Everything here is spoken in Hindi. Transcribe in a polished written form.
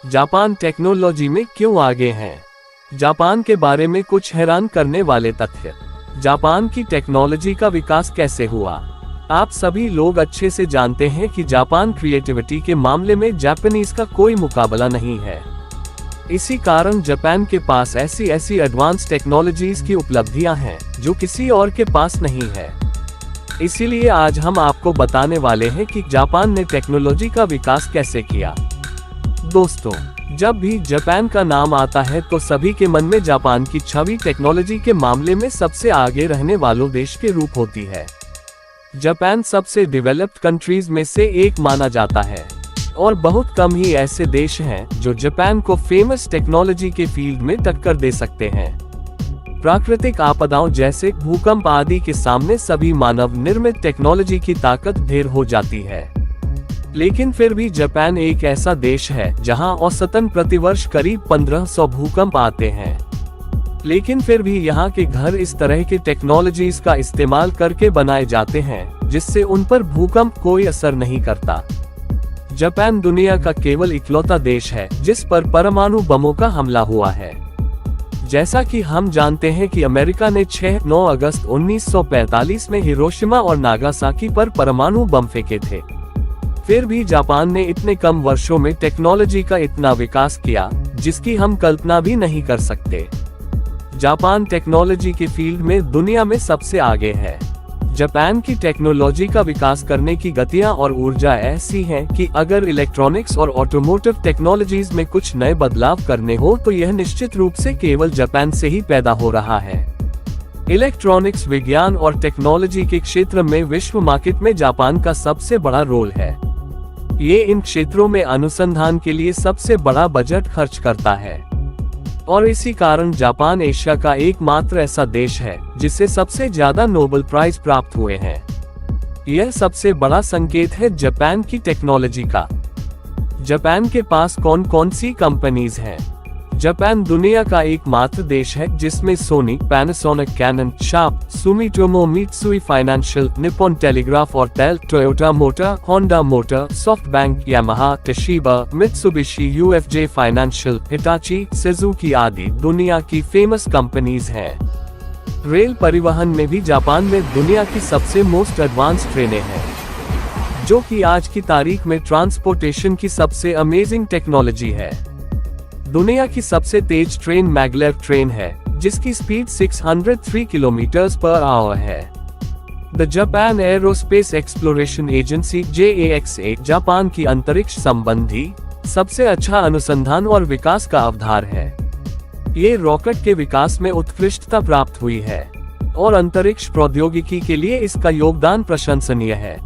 जापान टेक्नोलॉजी में क्यों आगे हैं? जापान के बारे में कुछ हैरान करने वाले तथ्य। जापान की टेक्नोलॉजी का विकास कैसे हुआ? आप सभी लोग अच्छे से जानते हैं कि जापान क्रिएटिविटी के मामले में जापानीज का कोई मुकाबला नहीं है। इसी कारण जापान के पास ऐसी एडवांस टेक्नोलॉजीज की उपलब्धियां हैं जो किसी और के पास नहीं है। इसीलिए आज हम आपको बताने वाले हैं कि जापान ने टेक्नोलॉजी का विकास कैसे किया। दोस्तों, जब भी जापान का नाम आता है तो सभी के मन में जापान की छवि टेक्नोलॉजी के मामले में सबसे आगे रहने वालों देश के रूप होती है। जापान सबसे डेवलप्ड कंट्रीज में से एक माना जाता है और बहुत कम ही ऐसे देश हैं जो जापान को फेमस टेक्नोलॉजी के फील्ड में टक्कर दे सकते हैं। प्राकृतिक आपदाओं जैसे भूकंप आदि के सामने सभी मानव निर्मित टेक्नोलॉजी की ताकत ढेर हो जाती है। लेकिन फिर भी जापान एक ऐसा देश है जहां औसतन प्रतिवर्ष करीब 1500 भूकंप आते हैं। लेकिन फिर भी यहां के घर इस तरह के टेक्नोलॉजीज का इस्तेमाल करके बनाए जाते हैं जिससे उन पर भूकंप कोई असर नहीं करता। जापान दुनिया का केवल इकलौता देश है जिस पर परमाणु बमों का हमला हुआ है। जैसा कि हम जानते हैं कि अमेरिका ने 6-9 अगस्त 1945 में हिरोशिमा और नागासाकी पर परमाणु बम फेंके थे। फिर भी जापान ने इतने कम वर्षों में टेक्नोलॉजी का इतना विकास किया जिसकी हम कल्पना भी नहीं कर सकते। जापान टेक्नोलॉजी के फील्ड में दुनिया में सबसे आगे है। जापान की टेक्नोलॉजी का विकास करने की गतियां और ऊर्जा ऐसी हैं कि अगर इलेक्ट्रॉनिक्स और ऑटोमोटिव टेक्नोलॉजीज में कुछ नए बदलाव करने हो तो यह निश्चित रूप से केवल जापान से ही पैदा हो रहा है। इलेक्ट्रॉनिक्स, विज्ञान और टेक्नोलॉजी के क्षेत्र में विश्व मार्केट में जापान का सबसे बड़ा रोल है। ये इन क्षेत्रों में अनुसंधान के लिए सबसे बड़ा बजट खर्च करता है और इसी कारण जापान एशिया का एकमात्र ऐसा देश है जिसे सबसे ज्यादा नोबेल प्राइज प्राप्त हुए हैं। यह सबसे बड़ा संकेत है जापान की टेक्नोलॉजी का। जापान के पास कौन कौन सी कंपनीज हैं? जापान दुनिया का एकमात्र देश है जिसमें Sony, Panasonic, Canon, Sharp, Sumitomo, Mitsui Financial, Nippon Telegraph और टेल, Toyota Motor, Honda Motor, SoftBank, Yamaha, Toshiba, Mitsubishi, UFJ Financial, Hitachi, Suzuki आदि दुनिया की फेमस कंपनीज हैं। रेल परिवहन में भी जापान में दुनिया की सबसे मोस्ट एडवांस ट्रेनें हैं, जो कि आज की तारीख में ट्रांसपोर्टेशन की सबसे अमेजिंग टेक्नोलॉजी है। दुनिया की सबसे तेज ट्रेन मैगलेव ट्रेन है जिसकी स्पीड 603 किलोमीटर/आवर है। The Japan aerospace exploration agency JAXA Japan की अंतरिक्ष संबंधी सबसे अच्छा अनुसंधान और विकास का आधार है। ये रॉकेट के विकास में उत्कृष्टता प्राप्त हुई है और अंतरिक्ष प्रौद्योगिकी के लिए इसका योगदान प्रशंसनीय है।